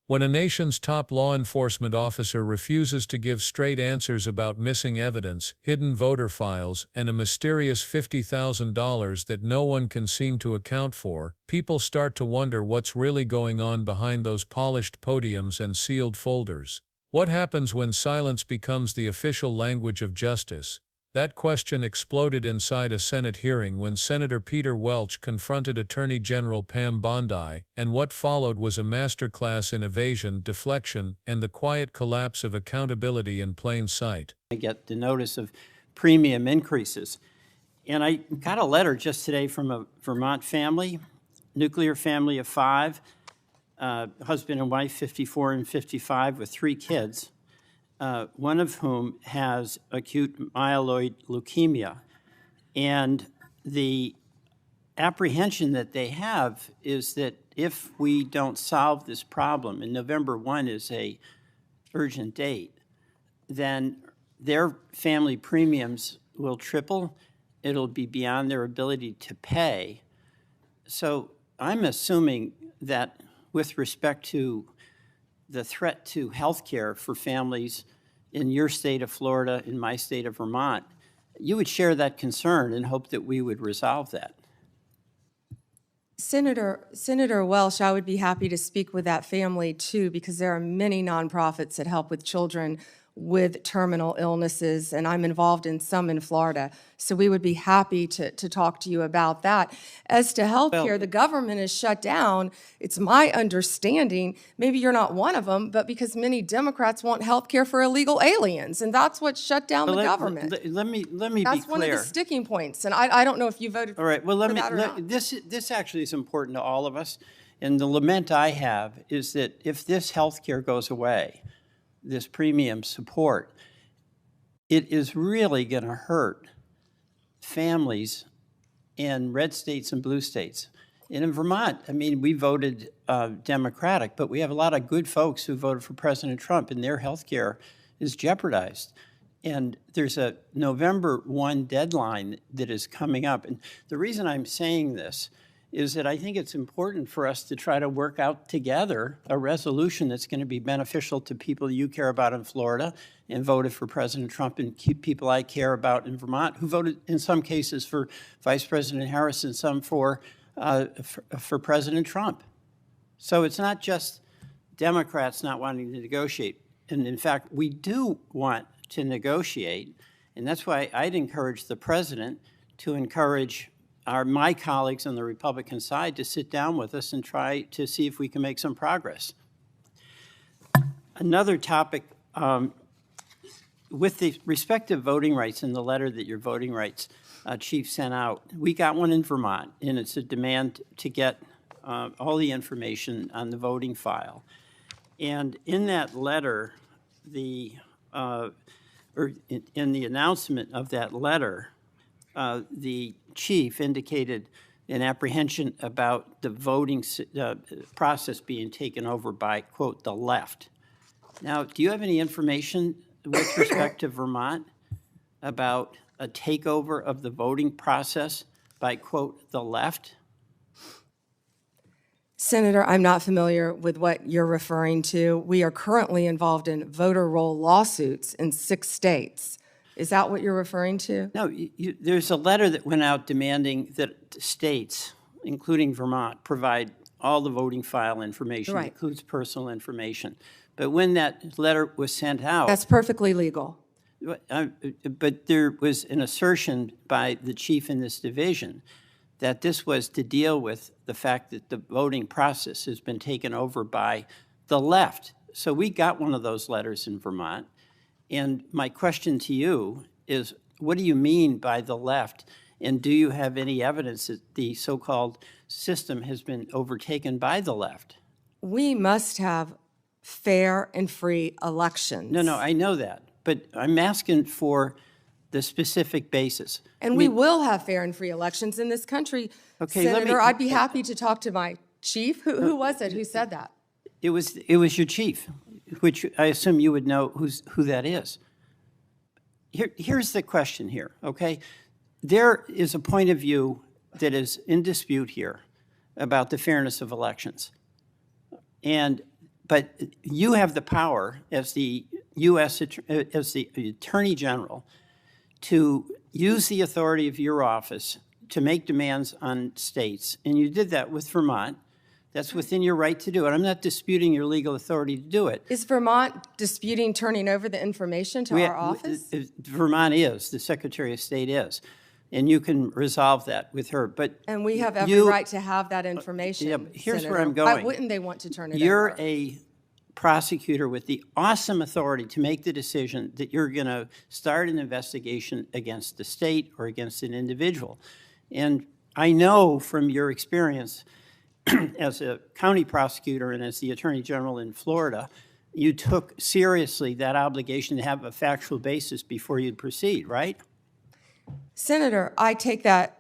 When a nation's top law enforcement officer refuses to give straight answers about missing evidence, hidden voter files, and a mysterious $50,000 that no one can seem to account for, people start to wonder what's really going on behind those polished podiums and sealed folders. What happens when silence becomes the official language of justice? That question exploded inside a Senate hearing when Senator Peter Welch confronted Attorney General Pam Bondi, and what followed was a masterclass in evasion, deflection, and the quiet collapse of accountability in plain sight. I get the notice of premium increases. And I got a letter just today from a Vermont family, nuclear family of 5, husband and wife, 54 and 55, with 3 kids. One of whom has acute myeloid leukemia. And the apprehension that they have is that if we don't solve this problem, and November 1 is a urgent date, then their family premiums will triple. It'll be beyond their ability to pay. So I'm assuming that with respect to the threat to health care for families in your state of Florida, in my state of Vermont, you would share that concern and hope that we would resolve that. Senator Welch, I would be happy to speak with that family too, because there are many nonprofits that help with children with terminal illnesses, and I'm involved in some in Florida. So we would be happy to talk to you about that. As to health care, the government is shut down. It's my understanding, maybe you're not one of them, but because many Democrats want health care for illegal aliens, and that's what shut down the government. Let me be clear. That's one of the sticking points, and I don't know if you voted all right, well, for that or not. This actually is important to all of us, and the lament I have is that if this health care goes away, this premium support, it is really going to hurt families in red states and blue states. And in Vermont, I mean, we voted Democratic, but we have a lot of good folks who voted for President Trump, and their health care is jeopardized. And there's a November 1 deadline that is coming up. And the reason I'm saying this is that I think it's important for us to try to work out together a resolution that's going to be beneficial to people you care about in Florida and voted for President Trump, and people I care about in Vermont who voted in some cases for Vice President Harris and some for President Trump. So it's not just Democrats not wanting to negotiate. And in fact, we do want to negotiate, and that's why I'd encourage the president to encourage my colleagues on the Republican side to sit down with us and try to see if we can make some progress. Another topic, with the respect to voting rights in the letter that your voting rights chief sent out, we got one in Vermont, and it's a demand to get all the information on the voting file. And in that letter, or in the announcement of that letter, the chief indicated an apprehension about the voting process being taken over by, quote, the left. Now, do you have any information with respect to Vermont about a takeover of the voting process by, quote, the left? Senator, I'm not familiar with what you're referring to. We are currently involved in voter roll lawsuits in 6 states. Is that what you're referring to? No, there's a letter that went out demanding that states, including Vermont, provide all the voting file information, Right. includes personal information. But when that letter was sent out, That's perfectly legal. but there was an assertion by the chief in this division that this was to deal with the fact that the voting process has been taken over by the left. So we got one of those letters in Vermont. And my question to you is, what do you mean by the left? And do you have any evidence that the so-called system has been overtaken by the left? We must have fair and free elections. No, I know that. But I'm asking for the specific basis. And we will have fair and free elections in this country. Okay, Senator, I'd be happy to talk to my chief. Who was it? Who said that? It was your chief, which I assume you would know who that is. Here's the question here, okay? There is a point of view that is in dispute here about the fairness of elections. And But you have the power as the as the Attorney General to use the authority of your office to make demands on states, and you did that with Vermont. That's within your right to do it. I'm not disputing your legal authority to do it. Is Vermont disputing turning over the information to our office? Vermont is, the Secretary of State is, and you can resolve that with her, but. And we have every right to have that information, Yeah, here's where Senator. I'm going. Why wouldn't they want to turn it over? You're a prosecutor with the awesome authority to make the decision that you're going to start an investigation against the state or against an individual. And I know from your experience as a county prosecutor and as the Attorney General in Florida, you took seriously that obligation to have a factual basis before you'd proceed, right? Senator, I take that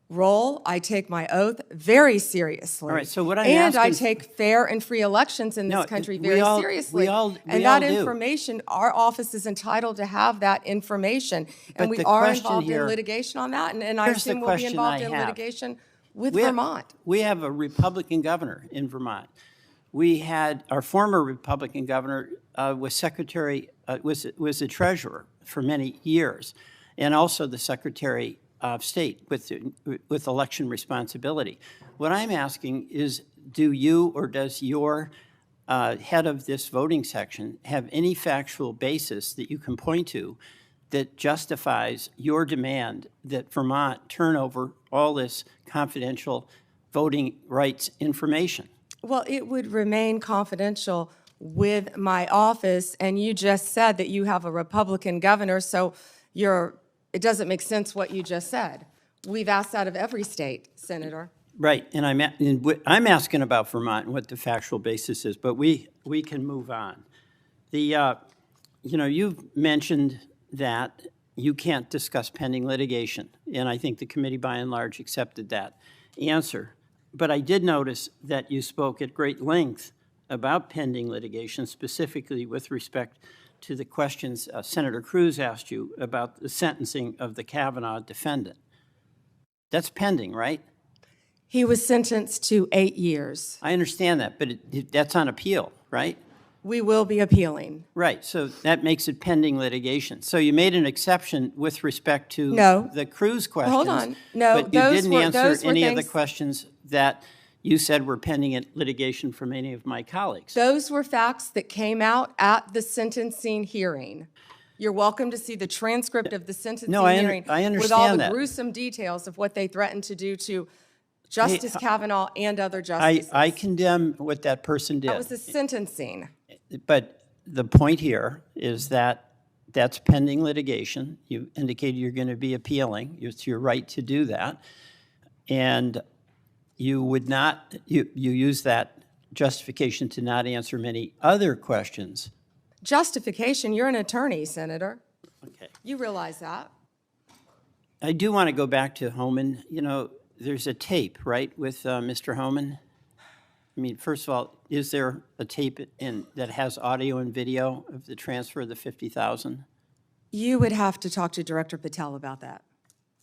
role, I take my oath very seriously. All right, so what I'm and I asking- take fair and free elections in this No, country we very all- seriously. we all and that do. information, our office is entitled to have that information. But And we the are question involved here- in litigation on that, and I Here's the assume we'll be question involved I in have. litigation with We have- Vermont. We have a Republican governor in Vermont. We had, our former Republican governor was secretary, was the treasurer for many years, and also the Secretary of State with election responsibility. What I'm asking is, do you or does your head of this voting section have any factual basis that you can point to that justifies your demand that Vermont turn over all this confidential voting rights information? Well, it would remain confidential with my office, and you just said that you have a Republican governor, so it doesn't make sense what you just said. We've asked that of every state, Senator. Right, and I'm asking about Vermont and what the factual basis is, but we can move on. You've mentioned that you can't discuss pending litigation, and I think the committee by and large accepted that answer. But I did notice that you spoke at great length about pending litigation, specifically with respect to the questions Senator Cruz asked you about the sentencing of the Kavanaugh defendant. That's pending, right? He was sentenced to 8 years. I understand that, but that's on appeal, right? We will be appealing. Right, so that makes it pending litigation. So you made an exception with respect to No. the Cruz questions. Hold on. No, but you those didn't were- answer those were any of the things- questions that you said were pending in litigation from any of my colleagues. Those were facts that came out at the sentencing hearing. You're welcome to see the transcript of the sentencing hearing I with all understand the that. gruesome details of what they threatened to do to Justice Kavanaugh and other justices. I condemn what that person did. That was the sentencing. But the point here is that that's pending litigation. You indicated you're going to be appealing. It's your right to do that. And you would not, you use that justification to not answer many other questions. Justification, you're an attorney, Senator. Okay. You realize that. I do want to go back to Homan. There's a tape, right, with Mr. Homan? I mean, first of all, is there a tape that has audio and video of the transfer of the $50,000? You would have to talk to Director Patel about that.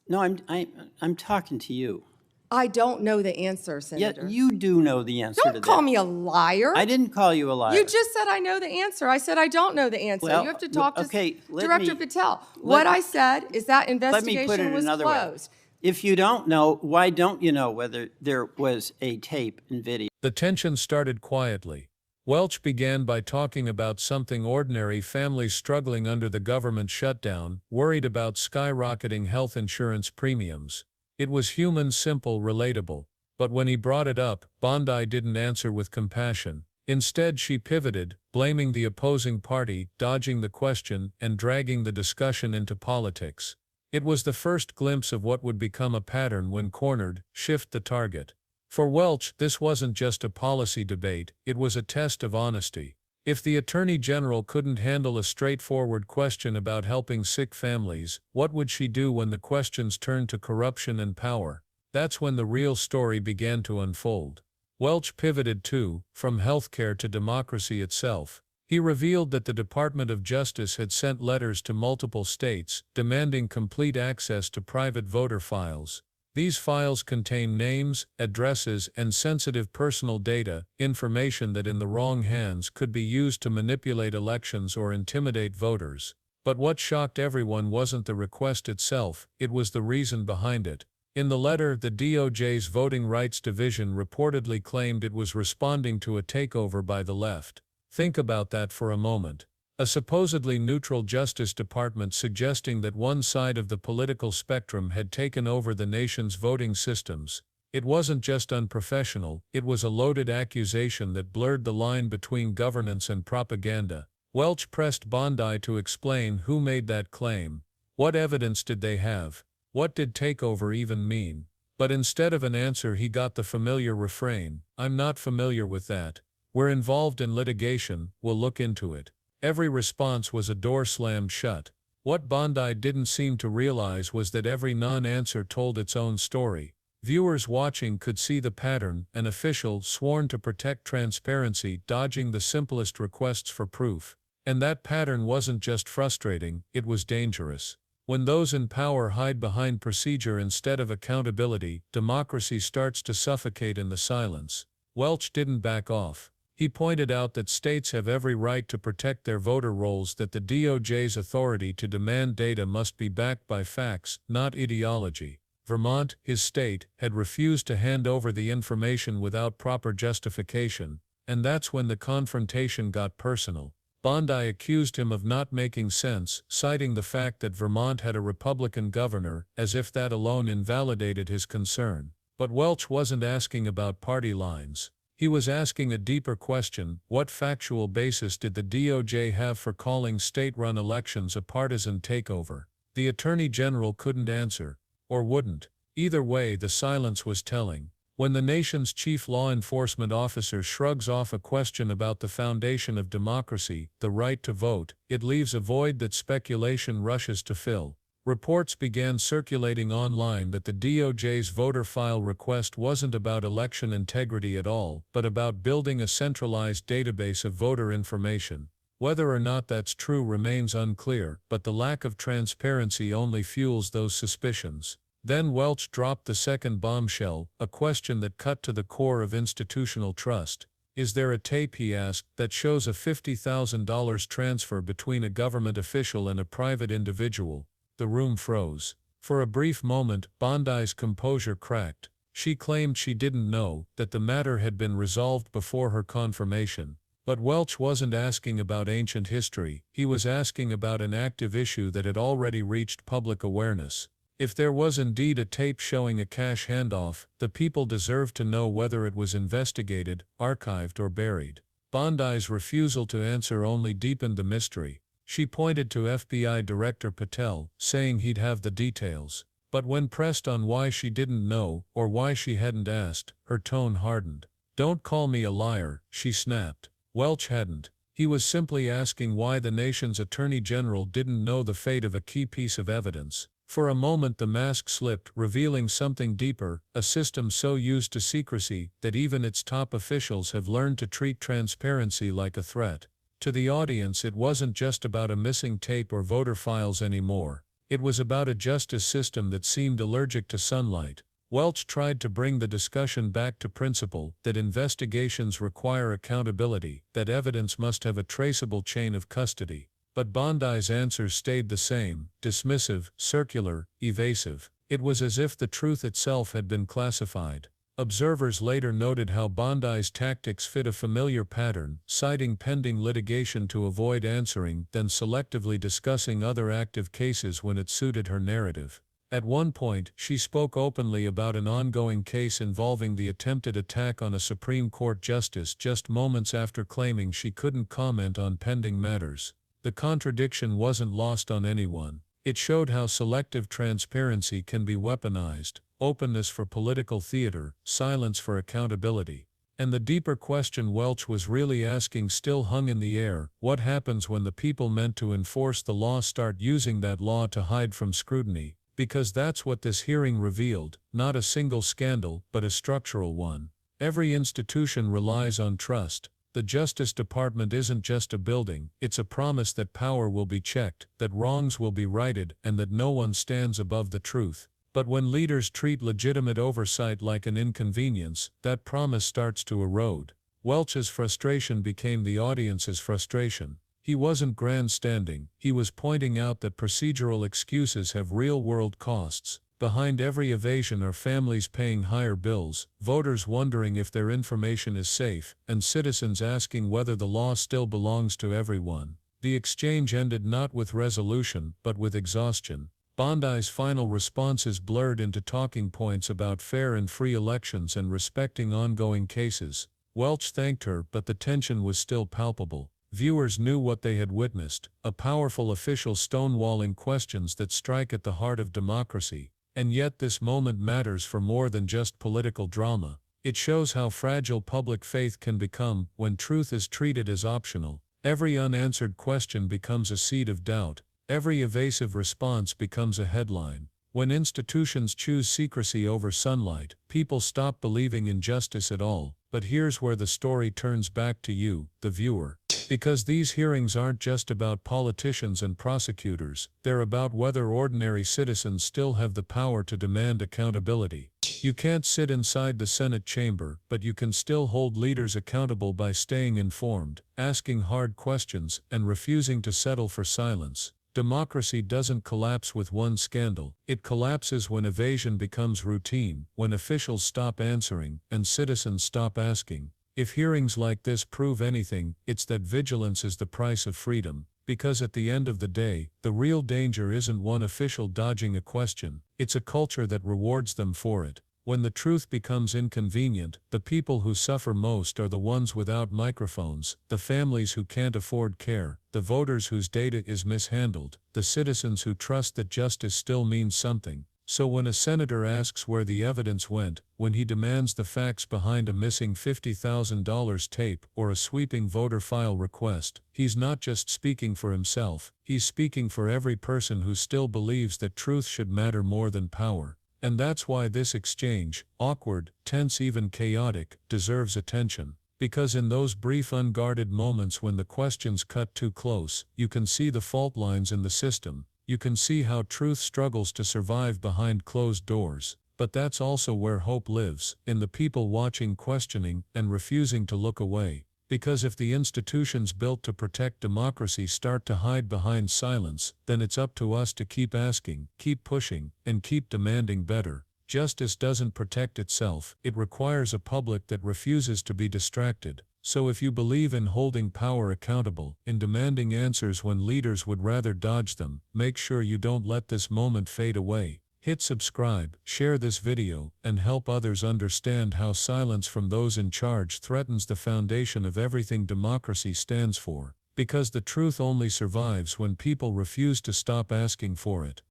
No, I'm talking to you. I don't know the answer, Yeah, Senator. you do know the answer to that. Don't call me a liar. I didn't call you a liar. You just said I know the answer. I said I don't know the answer. Well, You have to talk to okay, let Director me- Patel. What I said is that Let me put investigation it was another way. closed. If you don't know, why don't you know whether there was a tape and video? The tension started quietly. Welch began by talking about something ordinary families struggling under the government shutdown, worried about skyrocketing health insurance premiums. It was human, simple, relatable. But when he brought it up, Bondi didn't answer with compassion. Instead, she pivoted, blaming the opposing party, dodging the question, and dragging the discussion into politics. It was the first glimpse of what would become a pattern when cornered: shift the target. For Welch, this wasn't just a policy debate, it was a test of honesty. If the Attorney General couldn't handle a straightforward question about helping sick families, what would she do when the questions turned to corruption and power? That's when the real story began to unfold. Welch pivoted too, from healthcare to democracy itself. He revealed that the Department of Justice had sent letters to multiple states, demanding complete access to private voter files. These files contain names, addresses, and sensitive personal data, information that in the wrong hands could be used to manipulate elections or intimidate voters. But what shocked everyone wasn't the request itself, it was the reason behind it. In the letter, the DOJ's Voting Rights Division reportedly claimed it was responding to a takeover by the left. Think about that for a moment. A supposedly neutral Justice Department suggesting that one side of the political spectrum had taken over the nation's voting systems. It wasn't just unprofessional, it was a loaded accusation that blurred the line between governance and propaganda. Welch pressed Bondi to explain who made that claim. What evidence did they have? What did takeover even mean? But instead of an answer, he got the familiar refrain, "I'm not familiar with that. We're involved in litigation, we'll look into it." Every response was a door slammed shut. What Bondi didn't seem to realize was that every non-answer told its own story. Viewers watching could see the pattern: an official sworn to protect transparency dodging the simplest requests for proof. And that pattern wasn't just frustrating, it was dangerous. When those in power hide behind procedure instead of accountability, democracy starts to suffocate in the silence. Welch didn't back off. He pointed out that states have every right to protect their voter rolls, that the DOJ's authority to demand data must be backed by facts, not ideology. Vermont, his state, had refused to hand over the information without proper justification, and that's when the confrontation got personal. Bondi accused him of not making sense, citing the fact that Vermont had a Republican governor, as if that alone invalidated his concern. But Welch wasn't asking about party lines. He was asking a deeper question: what factual basis did the DOJ have for calling state-run elections a partisan takeover? The Attorney General couldn't answer, or wouldn't. Either way, the silence was telling. When the nation's chief law enforcement officer shrugs off a question about the foundation of democracy, the right to vote, it leaves a void that speculation rushes to fill. Reports began circulating online that the DOJ's voter file request wasn't about election integrity at all, but about building a centralized database of voter information. Whether or not that's true remains unclear, but the lack of transparency only fuels those suspicions. Then Welch dropped the second bombshell, a question that cut to the core of institutional trust. Is there a tape, he asked, that shows a $50,000 transfer between a government official and a private individual? The room froze. For a brief moment, Bondi's composure cracked. She claimed she didn't know, that the matter had been resolved before her confirmation. But Welch wasn't asking about ancient history, he was asking about an active issue that had already reached public awareness. If there was indeed a tape showing a cash handoff, the people deserved to know whether it was investigated, archived, or buried. Bondi's refusal to answer only deepened the mystery. She pointed to FBI Director Patel, saying he'd have the details. But when pressed on why she didn't know, or why she hadn't asked, her tone hardened. "Don't call me a liar," she snapped. Welch hadn't. He was simply asking why the nation's Attorney General didn't know the fate of a key piece of evidence. For a moment the mask slipped, revealing something deeper, a system so used to secrecy that even its top officials have learned to treat transparency like a threat. To the audience, it wasn't just about a missing tape or voter files anymore. It was about a justice system that seemed allergic to sunlight. Welch tried to bring the discussion back to principle, that investigations require accountability, that evidence must have a traceable chain of custody. But Bondi's answers stayed the same: dismissive, circular, evasive. It was as if the truth itself had been classified. Observers later noted how Bondi's tactics fit a familiar pattern, citing pending litigation to avoid answering, then selectively discussing other active cases when it suited her narrative. At one point, she spoke openly about an ongoing case involving the attempted attack on a Supreme Court justice just moments after claiming she couldn't comment on pending matters. The contradiction wasn't lost on anyone. It showed how selective transparency can be weaponized: openness for political theater, silence for accountability. And the deeper question Welch was really asking still hung in the air: what happens when the people meant to enforce the law start using that law to hide from scrutiny? Because that's what this hearing revealed: not a single scandal, but a structural one. Every institution relies on trust. The Justice Department isn't just a building, it's a promise that power will be checked, that wrongs will be righted, and that no one stands above the truth. But when leaders treat legitimate oversight like an inconvenience, that promise starts to erode. Welch's frustration became the audience's frustration. He wasn't grandstanding, he was pointing out that procedural excuses have real-world costs. Behind every evasion are families paying higher bills, voters wondering if their information is safe, and citizens asking whether the law still belongs to everyone. The exchange ended not with resolution, but with exhaustion. Bondi's final responses blurred into talking points about fair and free elections and respecting ongoing cases. Welch thanked her, but the tension was still palpable. Viewers knew what they had witnessed, a powerful official stonewalling questions that strike at the heart of democracy. And yet this moment matters for more than just political drama. It shows how fragile public faith can become when truth is treated as optional. Every unanswered question becomes a seed of doubt. Every evasive response becomes a headline. When institutions choose secrecy over sunlight, people stop believing in justice at all. But here's where the story turns back to you, the viewer. Because these hearings aren't just about politicians and prosecutors, they're about whether ordinary citizens still have the power to demand accountability. You can't sit inside the Senate chamber, but you can still hold leaders accountable by staying informed, asking hard questions, and refusing to settle for silence. Democracy doesn't collapse with one scandal. It collapses when evasion becomes routine, when officials stop answering, and citizens stop asking. If hearings like this prove anything, it's that vigilance is the price of freedom, because at the end of the day, the real danger isn't one official dodging a question, it's a culture that rewards them for it. When the truth becomes inconvenient, the people who suffer most are the ones without microphones, the families who can't afford care, the voters whose data is mishandled, the citizens who trust that justice still means something. So when a senator asks where the evidence went, when he demands the facts behind a missing $50,000 tape or a sweeping voter file request, he's not just speaking for himself, he's speaking for every person who still believes that truth should matter more than power. And that's why this exchange, awkward, tense, even chaotic, deserves attention. Because in those brief unguarded moments when the questions cut too close, you can see the fault lines in the system. You can see how truth struggles to survive behind closed doors. But that's also where hope lives, in the people watching, questioning, and refusing to look away. Because if the institutions built to protect democracy start to hide behind silence, then it's up to us to keep asking, keep pushing, and keep demanding better. Justice doesn't protect itself, it requires a public that refuses to be distracted. So if you believe in holding power accountable, in demanding answers when leaders would rather dodge them, make sure you don't let this moment fade away. Hit subscribe, share this video, and help others understand how silence from those in charge threatens the foundation of everything democracy stands for. Because the truth only survives when people refuse to stop asking for it.